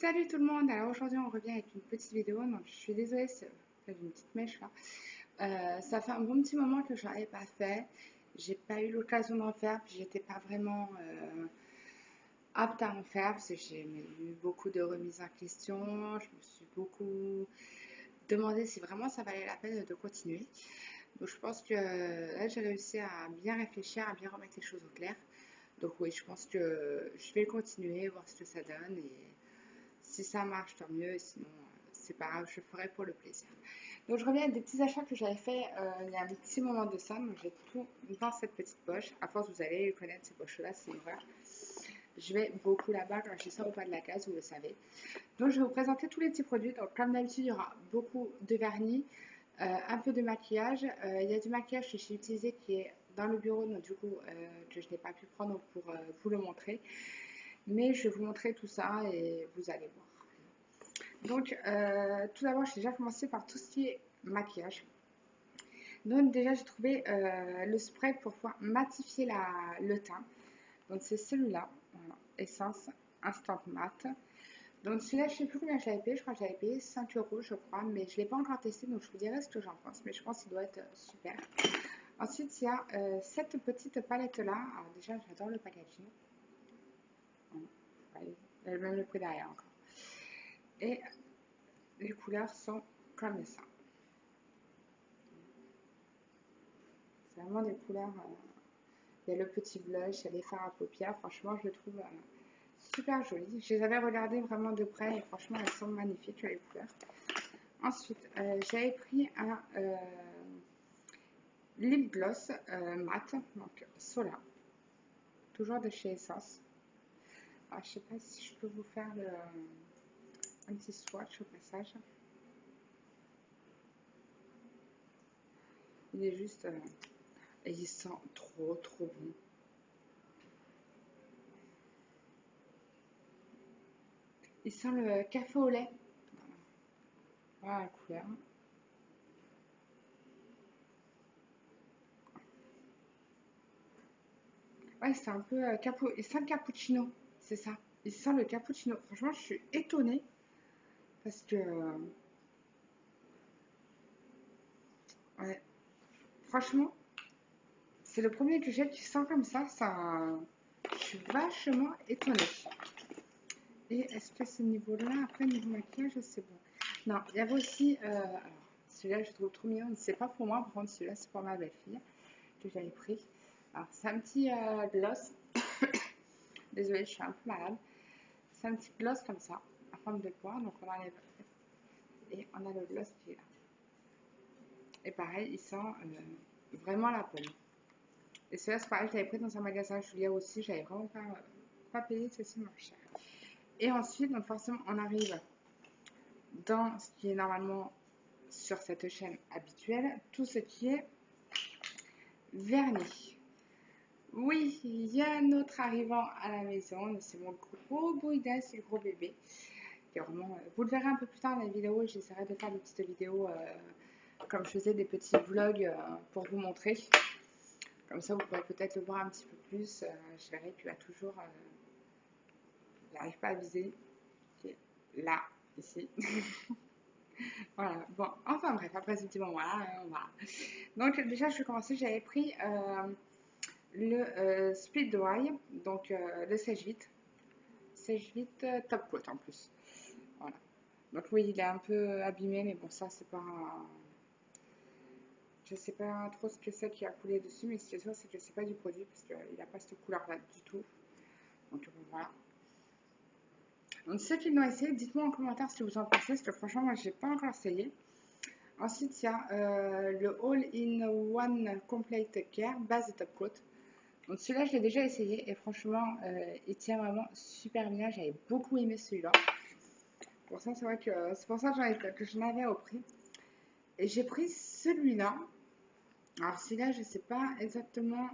Salut tout le monde, alors aujourd'hui on revient avec une petite vidéo, donc je suis désolée, c'est une petite mèche là. Ça fait un bon petit moment que je n'en avais pas fait, j'ai pas eu l'occasion d'en faire, puis j'étais pas vraiment apte à en faire parce que j'ai eu beaucoup de remises en question, je me suis beaucoup demandé si vraiment ça valait la peine de continuer. Donc je pense que là j'ai réussi à bien réfléchir, à bien remettre les choses au clair. Donc oui, je pense que je vais continuer, voir ce que ça donne et si ça marche, tant mieux. Sinon, c'est pas grave, je le ferai pour le plaisir. Donc, je reviens avec des petits achats que j'avais fait il y a un petit moment de ça. Donc, j'ai tout dans cette petite poche. À force, vous allez connaître ces poches-là, c'est une horreur. Je vais beaucoup là-bas quand je ça au pas de la case, vous le savez. Donc, je vais vous présenter tous les petits produits. Donc, comme d'habitude, il y aura beaucoup de vernis, un peu de maquillage. Il y a du maquillage que j'ai utilisé qui est dans le bureau, donc du coup, que je n'ai pas pu prendre pour vous le montrer. Mais je vais vous montrer tout ça et vous allez voir. Donc, tout d'abord, j'ai déjà commencé par tout ce qui est maquillage. Donc, déjà, j'ai trouvé le spray pour pouvoir matifier le teint. Donc, c'est celui-là, voilà, Essence Instant Matte. Donc, celui-là, je ne sais plus combien j'avais payé. Je crois que j'avais payé 5 euros, je crois, mais je ne l'ai pas encore testé, donc je vous dirai ce que j'en pense. Mais je pense qu'il doit être super. Ensuite, il y a cette petite palette-là. Alors, déjà, j'adore le packaging. Voilà. Il y a même le prix derrière encore. Et les couleurs sont comme ça. C'est vraiment des couleurs. Il y a le petit blush, il y a les fards à paupières. Franchement, je le trouve super joli. Je les avais regardées vraiment de près et franchement, elles sont magnifiques, les couleurs. Ensuite, j'avais pris un lip gloss mat, donc Sola, toujours de chez Essence. Alors, je sais pas si je peux vous faire un petit swatch au passage. Il est juste. Et il sent trop, trop bon. Il sent le café au lait. Voilà la couleur. Ouais, c'est un peu il sent le cappuccino, c'est ça. Il sent le cappuccino. Franchement, je suis étonnée parce que, ouais, franchement, c'est le premier que j'ai qui sent comme ça. Je suis vachement étonnée. Et est-ce que ce niveau-là, après, niveau maquillage, c'est bon? Non, il y avait aussi, alors, celui-là, je trouve trop mignon. C'est pas pour moi, par contre, celui-là, c'est pour ma belle-fille que j'avais pris. Alors, c'est un petit gloss. Désolée, je suis un peu malade. C'est un petit gloss comme ça, en forme de poire. Donc, on enlève et on a le gloss qui est là. Et pareil, il sent vraiment la pomme. Et celui-là, c'est pareil, je l'avais pris dans un magasin Julia aussi. J'avais vraiment pas payé ceci moins cher. Et ensuite, donc forcément, on arrive dans ce qui est normalement sur cette chaîne habituelle, tout ce qui est vernis. Oui, il y a un autre arrivant à la maison. C'est mon gros boudin, c'est le gros bébé. Vraiment, vous le verrez un peu plus tard dans la vidéo. J'essaierai de faire des petites vidéos comme je faisais des petits vlogs pour vous montrer. Comme ça, vous pourrez peut-être le voir un petit peu plus. Je verrai qu'il a toujours. Il n'arrive pas à viser. Là, ici. Voilà. Bon, enfin bref, après ce petit moment-là, voilà. Donc, déjà, je vais commencer. J'avais pris le Speed Dry, donc le sèche vite. Sèche vite top coat en plus. Voilà. Donc, oui, il est un peu abîmé, mais bon, ça, c'est pas. Je sais pas trop ce que c'est qui a coulé dessus, mais ce qui est sûr, c'est que c'est pas du produit parce qu'il n'a pas cette couleur-là du tout. Donc voilà. Donc ceux qui l'ont essayé, dites-moi en commentaire ce que vous en pensez, parce que franchement, moi, j'ai pas encore essayé. Ensuite, il y a le All-in-One Complete Care Base Top Coat. Donc celui-là, je l'ai déjà essayé et franchement, il tient vraiment super bien. J'avais beaucoup aimé celui-là. Pour ça, c'est vrai que c'est pour ça que j'en avais au prix. Et j'ai pris celui-là. Alors celui-là, je sais pas exactement.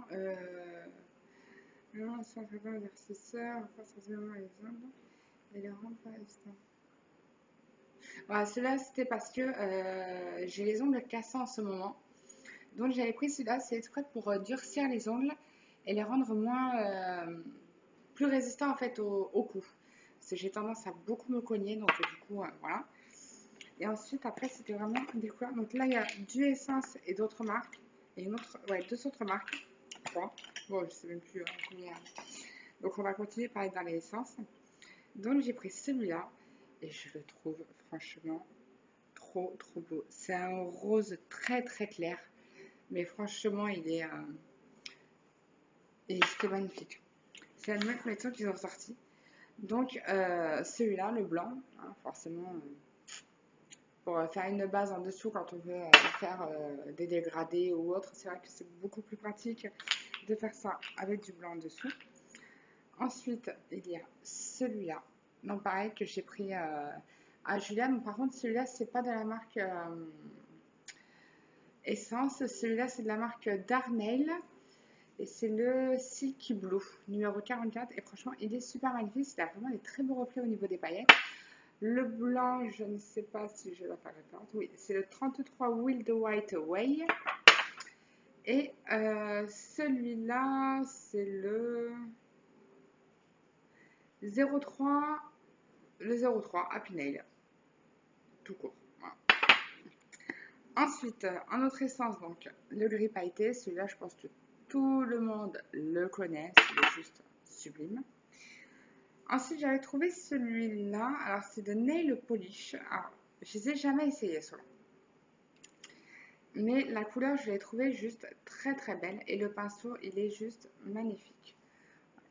Non, sans vraiment investisseur, face aux éléments et les ondes, et les rendre pas résistants. Voilà, celui-là, c'était parce que j'ai les ongles cassés en ce moment. Donc, j'avais pris celui-là, c'est exprès pour durcir les ongles et les rendre moins. Plus résistants en fait au coup. J'ai tendance à beaucoup me cogner, donc du coup, voilà. Et ensuite, après, c'était vraiment des couleurs. Donc là, il y a du Essence et d'autres marques. Et une autre, ouais, deux autres marques. Trois. Bon, je sais même plus combien. Donc on va continuer par être dans les essences. Donc j'ai pris celui-là. Et je le trouve franchement trop, trop beau. C'est un rose très, très clair. Mais franchement, il est juste magnifique. C'est la nouvelle collection qu'ils ont sorti. Donc celui-là, le blanc, hein, forcément, pour faire une base en dessous quand on veut faire des dégradés ou autre, c'est vrai que c'est beaucoup plus pratique de faire ça avec du blanc en dessous. Ensuite, il y a celui-là. Non, pareil, que j'ai pris à Julia. Mais par contre, celui-là, c'est pas de la marque Essence. Celui-là, c'est de la marque Darnell. Et c'est le Silky Blue, numéro 44. Et franchement, il est super magnifique. Il a vraiment des très beaux reflets au niveau des paillettes. Le blanc, je ne sais pas si je vais la faire référence. Oui, c'est le 33 Wild White Way. Et celui-là, c'est le 03, le 03 Happy Nail. Tout court. Voilà. Ensuite, en autre essence, donc, le gris pailleté. Celui-là, je pense que tout le monde le connaît. C'est juste sublime. Ensuite, j'avais trouvé celui-là. Alors, c'est de Nail Polish. Alors, je ne les ai jamais essayés, ceux-là. Mais la couleur, je l'ai trouvé juste très très belle. Et le pinceau, il est juste magnifique.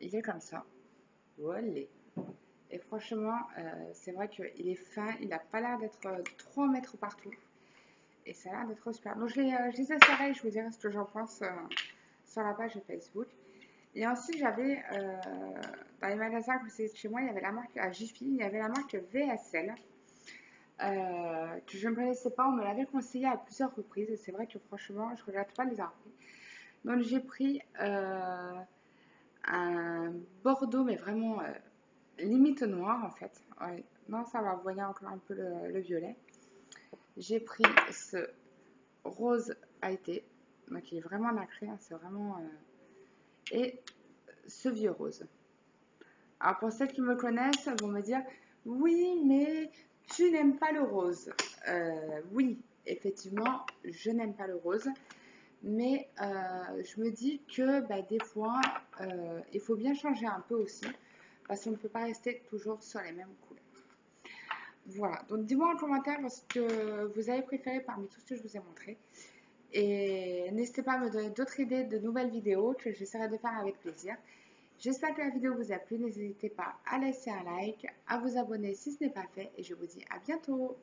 Il est comme ça. Voilà. Et franchement, c'est vrai qu'il est fin. Il n'a pas l'air d'être trop à mettre partout. Et ça a l'air d'être super. Donc, je les essaierai. Je vous dirai ce que j'en pense sur la page Facebook. Et ensuite, j'avais dans les magasins à côté de chez moi, il y avait la marque à Jiffy. Il y avait la marque VSL. Que je ne connaissais pas, on me l'avait conseillé à plusieurs reprises et c'est vrai que franchement je ne regrette pas de les avoir pris. Donc j'ai pris un bordeaux mais vraiment limite noir en fait. Ouais. Non, ça va, vous voyez encore un peu le violet. J'ai pris ce rose pailleté, donc il est vraiment nacré, hein, c'est vraiment et ce vieux rose. Alors pour celles qui me connaissent vont me dire oui mais tu n'aimes pas le rose. Oui, effectivement, je n'aime pas le rose. Mais je me dis que bah, des fois, il faut bien changer un peu aussi. Parce qu'on ne peut pas rester toujours sur les mêmes couleurs. Voilà, donc dis-moi en commentaire ce que vous avez préféré parmi tout ce que je vous ai montré. Et n'hésitez pas à me donner d'autres idées de nouvelles vidéos que j'essaierai de faire avec plaisir. J'espère que la vidéo vous a plu. N'hésitez pas à laisser un like, à vous abonner si ce n'est pas fait. Et je vous dis à bientôt.